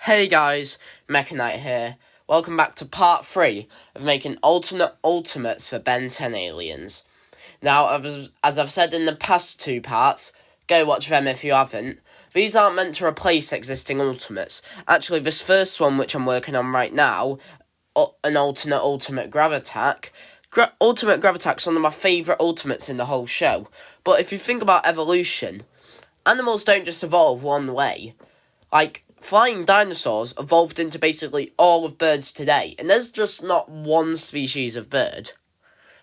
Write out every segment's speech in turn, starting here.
Hey guys, Mechanite here. Welcome back to part 3 of making alternate ultimates for Ben 10 aliens. Now, as I've said in the past 2 parts, go watch them if you haven't. These aren't meant to replace existing ultimates. Actually, this first one, which I'm working on right now, an alternate ultimate Gravitak. Ultimate Gravitak's one of my favourite ultimates in the whole show. But if you think about evolution, animals don't just evolve one way. Like, flying dinosaurs evolved into basically all of birds today, and there's just not one species of bird.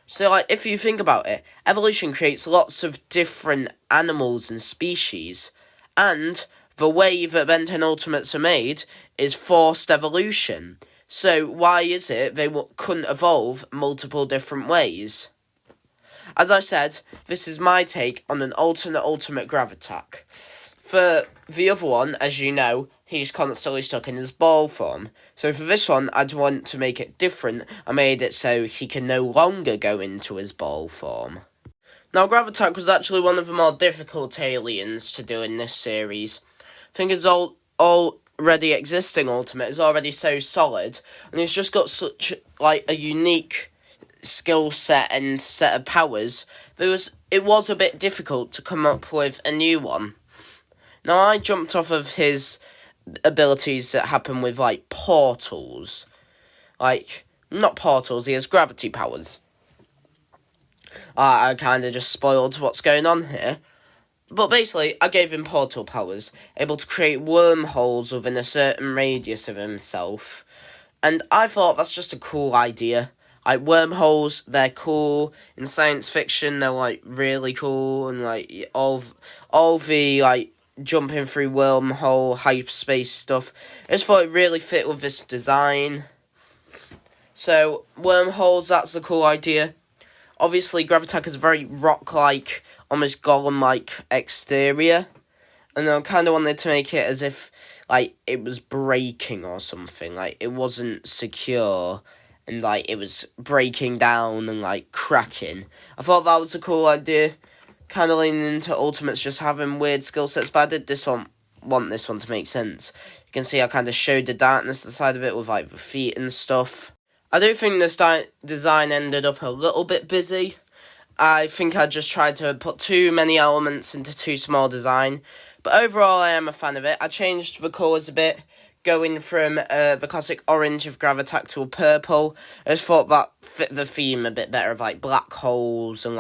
So, if you think about it, evolution creates lots of different animals and species, and the way that Ben 10 Ultimates are made is forced evolution. So, why is it they couldn't evolve multiple different ways? As I said, this is my take on an alternate ultimate Gravitak. For the other one, as you know, he's constantly stuck in his ball form. So for this one, I'd want to make it different. I made it so he can no longer go into his ball form. Now, Gravitak was actually one of the more difficult aliens to do in this series. I think his already existing ultimate is already so solid, and he's just got such, a unique skill set and set of powers. It was a bit difficult to come up with a new one. Now, I jumped off of his abilities that happen with, portals. Not portals, he has gravity powers. I kind of just spoiled what's going on here. But basically, I gave him portal powers, able to create wormholes within a certain radius of himself. And I thought that's just a cool idea. Wormholes, they're cool. In science fiction, they're, really cool. And, all the, jumping through wormhole, hyperspace stuff. I just thought it really fit with this design. So, wormholes, that's a cool idea. Obviously, Gravitak is a very rock-like, almost golem-like exterior. And I kind of wanted to make it as if, it was breaking or something. It wasn't secure. And, it was breaking down and, cracking. I thought that was a cool idea. Kind of leaning into ultimates, just having weird skill sets, but I did want this one to make sense. You can see I kind of showed the darkness side of it with the feet and stuff. I do think this design ended up a little bit busy. I think I just tried to put too many elements into too small design, but overall I am a fan of it. I changed the colours a bit, going from the classic orange of Gravitak to a purple. I just thought that fit the theme a bit better of black holes and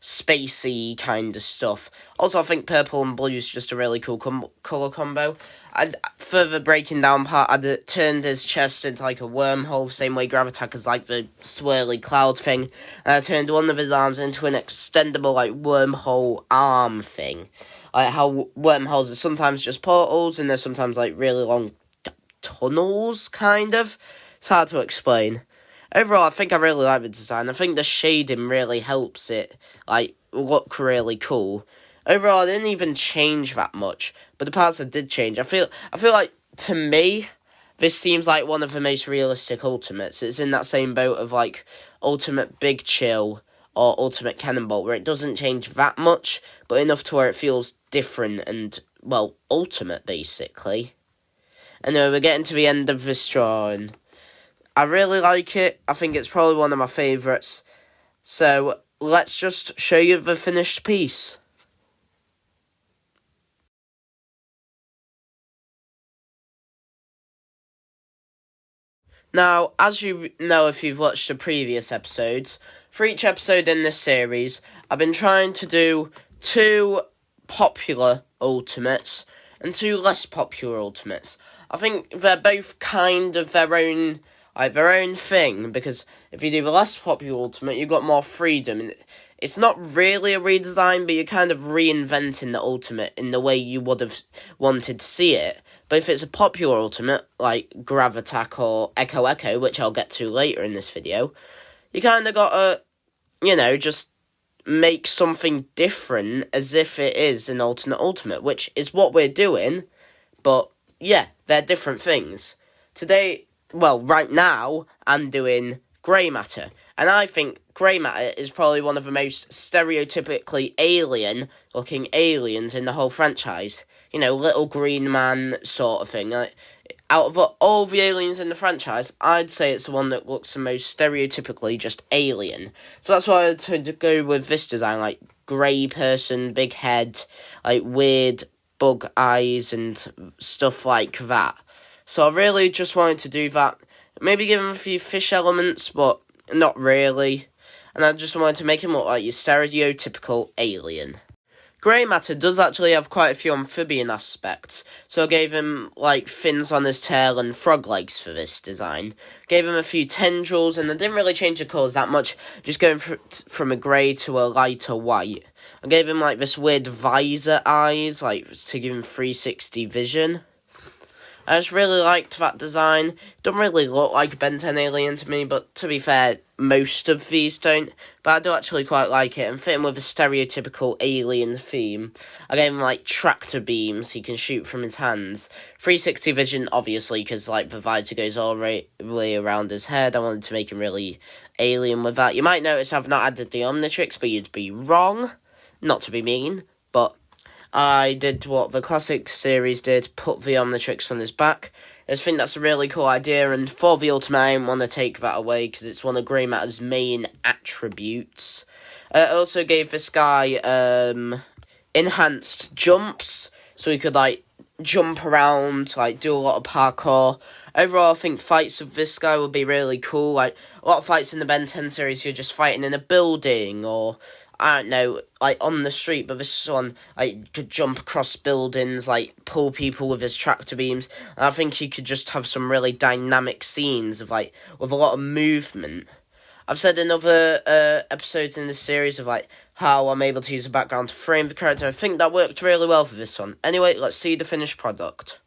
spacey kind of stuff. Also, I think purple and blue is just a really cool colour combo. And for the breaking down part, I turned his chest into a wormhole, same way Gravitak is the swirly cloud thing. And I turned one of his arms into an extendable wormhole arm thing. How wormholes are sometimes just portals and they're sometimes really long tunnels, kind of. It's hard to explain. Overall, I think I really like the design. I think the shading really helps it, look really cool. Overall, I didn't even change that much, but the parts I did change, I feel to me, this seems like one of the most realistic ultimates. It's in that same boat of, Ultimate Big Chill or Ultimate Cannonball, where it doesn't change that much, but enough to where it feels different and, ultimate, basically. Anyway, we're getting to the end of this drawing. I really like it. I think it's probably one of my favourites. So, let's just show you the finished piece. Now, as you know if you've watched the previous episodes, for each episode in this series, I've been trying to do 2 popular ultimates and 2 less popular ultimates. I think they're both kind of their own thing, because if you do the less popular ultimate, you've got more freedom, and it's not really a redesign, but you're kind of reinventing the ultimate in the way you would have wanted to see it. But if it's a popular ultimate, like Gravitak or Echo, which I'll get to later in this video, you kind of gotta, just make something different as if it is an alternate ultimate, which is what we're doing, but yeah, they're different things. Right now, I'm doing Grey Matter, and I think Grey Matter is probably one of the most stereotypically alien-looking aliens in the whole franchise. Little green man sort of thing. out of all the aliens in the franchise, I'd say it's the one that looks the most stereotypically just alien. So that's why I tried to go with this design, like grey person, big head, like weird bug eyes and stuff like that. So I really just wanted to do that. Maybe give him a few fish elements, but not really. And I just wanted to make him look like your stereotypical alien. Grey Matter does actually have quite a few amphibian aspects, so I gave him, like, fins on his tail and frog legs for this design. Gave him a few tendrils, and I didn't really change the colours that much, just going from a grey to a lighter white. I gave him, like, this weird visor eyes, like, to give him 360 vision. I just really liked that design. Don't really look like a Ben 10 alien to me, but to be fair, most of these don't. But I do actually quite like it, and fit him with a stereotypical alien theme. I gave him, like, tractor beams he can shoot from his hands. 360 vision, obviously, because, like, the visor goes all the way around his head. I wanted to make him really alien with that. You might notice I've not added the Omnitrix, but you'd be wrong. Not to be mean, but I did what the classic series did, put the Omnitrix on his back. I just think that's a really cool idea, and for the Ultimate, I didn't want to take that away, because it's one of Grey Matter's main attributes. I also gave this guy enhanced jumps, so he could, like, jump around, like, do a lot of parkour. Overall, I think fights with this guy would be really cool. Like, a lot of fights in the Ben 10 series, you're just fighting in a building, or I don't know, like, on the street, but this one, like, could jump across buildings, like, pull people with his tractor beams, and I think he could just have some really dynamic scenes of, like, with a lot of movement. I've said in other episodes in this series of, like, how I'm able to use a background to frame the character. I think that worked really well for this one. Anyway, let's see the finished product.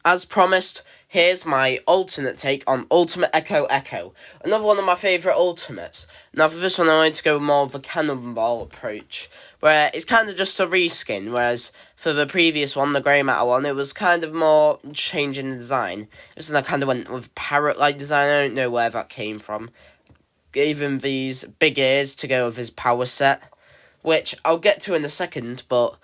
As promised, here's my alternate take on Ultimate Echo Echo. Another one of my favourite Ultimates. Now for this one I wanted to go more of a Cannonball approach, where it's kind of just a reskin, whereas for the previous one, the Grey Matter one, it was kind of more changing the design. This one I kind of went with parrot-like design. I don't know where that came from. Gave him these big ears to go with his power set, which I'll get to in a second, but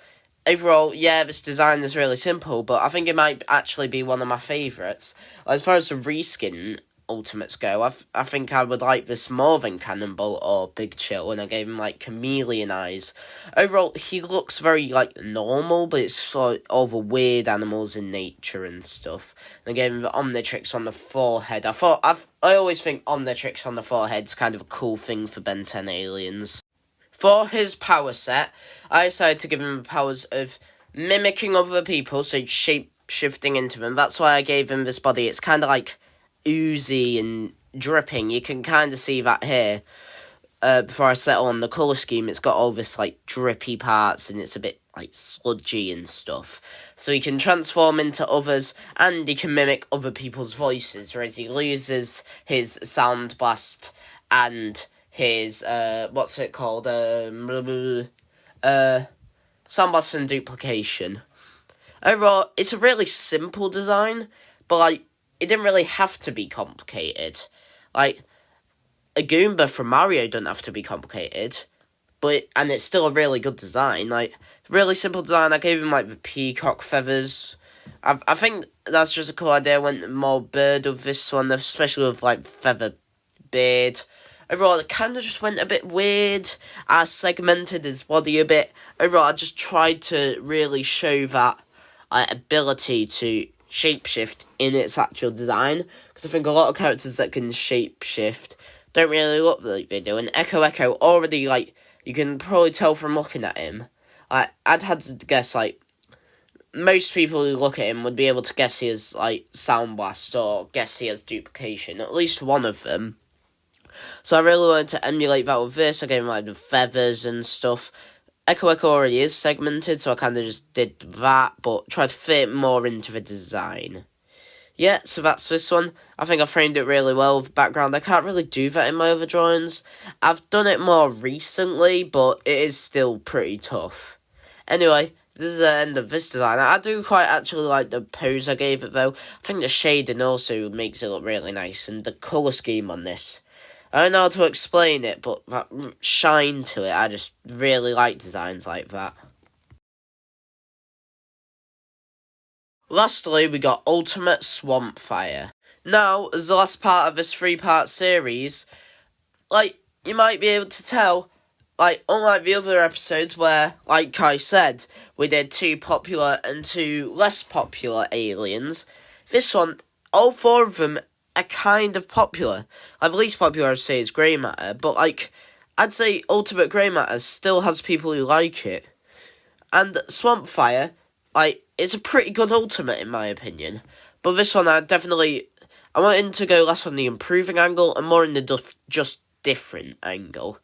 overall, yeah, this design is really simple, but I think it might actually be one of my favourites. As far as the reskin Ultimates go, I think I would like this more than Cannonball or Big Chill, and I gave him, like, chameleon eyes. Overall, he looks very, like, normal, but it's sort of all the weird animals in nature and stuff. And I gave him the Omnitrix on the forehead. I always think Omnitrix on the forehead's kind of a cool thing for Ben 10 aliens. For his power set, I decided to give him the powers of mimicking other people, so shape-shifting into them. That's why I gave him this body. It's kind of like oozy and dripping. You can kind of see that here. Before I settle on the colour scheme, it's got all this, like, drippy parts, and it's a bit, like, sludgy and stuff. So he can transform into others, and he can mimic other people's voices, whereas he loses his sound blast and his, what's it called, sound blast and duplication. Overall, it's a really simple design, but, like, it didn't really have to be complicated. Like, a Goomba from Mario doesn't have to be complicated, and it's still a really good design. Like, really simple design. I gave him, like, the peacock feathers. I think that's just a cool idea. I went more bird with this one, especially with, like, feather beard. Overall, it kind of just went a bit weird. I segmented his body a bit. Overall, I just tried to really show that ability to shapeshift in its actual design, because I think a lot of characters that can shapeshift don't really look like they do, and Echo Echo already, like, you can probably tell from looking at him. Like, I'd had to guess, like, most people who look at him would be able to guess he has, like, Sound Blast, or guess he has duplication, at least one of them. So I really wanted to emulate that with this. I gave him, like, the feathers and stuff. Echo Echo already is segmented, so I kind of just did that, but tried to fit more into the design. Yeah, so that's this one. I think I framed it really well with background. I can't really do that in my other drawings. I've done it more recently, but it is still pretty tough. Anyway, this is the end of this design. I do quite actually like the pose I gave it, though. I think the shading also makes it look really nice, and the colour scheme on this. I don't know how to explain it, but that shine to it, I just really like designs like that. Lastly, we got Ultimate Swampfire. Now, as the last part of this 3-part series, you might be able to tell, unlike the other episodes where, like I said, we did 2 popular and 2 less popular aliens, this one, all 4 of them are kind of popular. The least popular I'd say is Grey Matter, but, I'd say Ultimate Grey Matter still has people who like it. And Swampfire, it's a pretty good Ultimate in my opinion. But this one, I wanted to go less on the improving angle and more in the just different angle.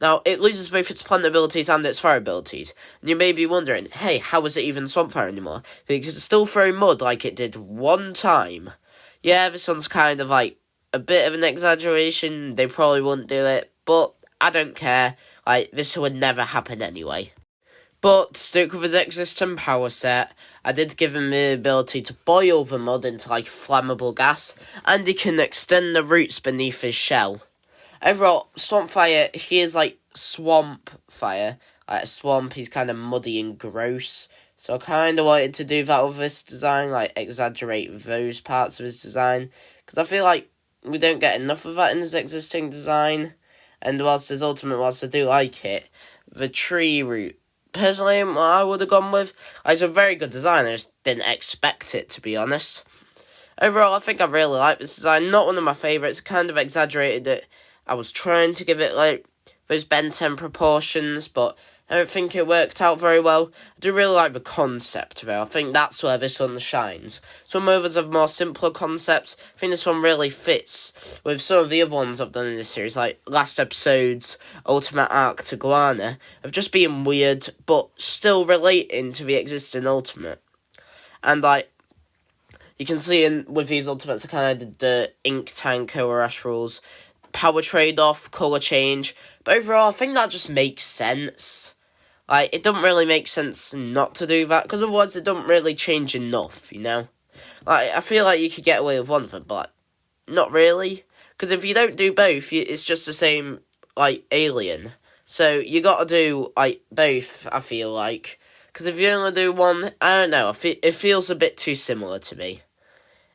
Now, it loses both its plant abilities and its fire abilities. And you may be wondering, hey, how is it even Swampfire anymore? Because it's still throwing mud like it did one time. Yeah, this one's kind of a bit of an exaggeration. They probably wouldn't do it, but I don't care. This would never happen anyway. But to stick with his existing power set, I did give him the ability to boil the mud into flammable gas, and he can extend the roots beneath his shell. Overall, Swampfire, he is swamp fire. A swamp, he's kind of muddy and gross. So I kind of wanted to do that with this design, exaggerate those parts of his design. Because I feel we don't get enough of that in his existing design. And whilst his ultimate, whilst I do like it, the tree root, personally, I would have gone with. It's a very good design, I just didn't expect it, to be honest. Overall, I think I really like this design. Not one of my favourites, kind of exaggerated it. I was trying to give it, those Ben 10 proportions, but I don't think it worked out very well. I do really like the concept of it. I think that's where this one shines. Some others have more simpler concepts. I think this one really fits with some of the other ones I've done in this series, like last episode's Ultimate Arc to Guana, of just being weird, but still relating to the existing Ultimate. And, you can see with these Ultimates, I kind of did the Ink Tank over Astrals, power trade-off, colour change. But overall, I think that just makes sense. It doesn't really make sense not to do that, because otherwise it doesn't really change enough, you know? I feel like you could get away with one of them, but not really. Because if you don't do both, it's just the same, alien. So you gotta do, both, I feel like. Because if you only do one, I don't know, it feels a bit too similar to me.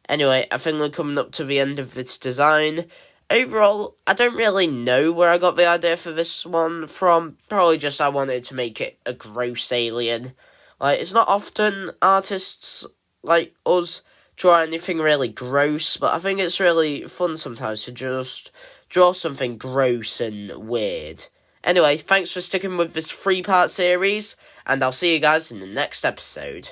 Anyway, I think we're coming up to the end of this design. Overall, I don't really know where I got the idea for this one from. Probably just I wanted to make it a gross alien. It's not often artists like us draw anything really gross, but I think it's really fun sometimes to just draw something gross and weird. Anyway, thanks for sticking with this 3-part series, and I'll see you guys in the next episode.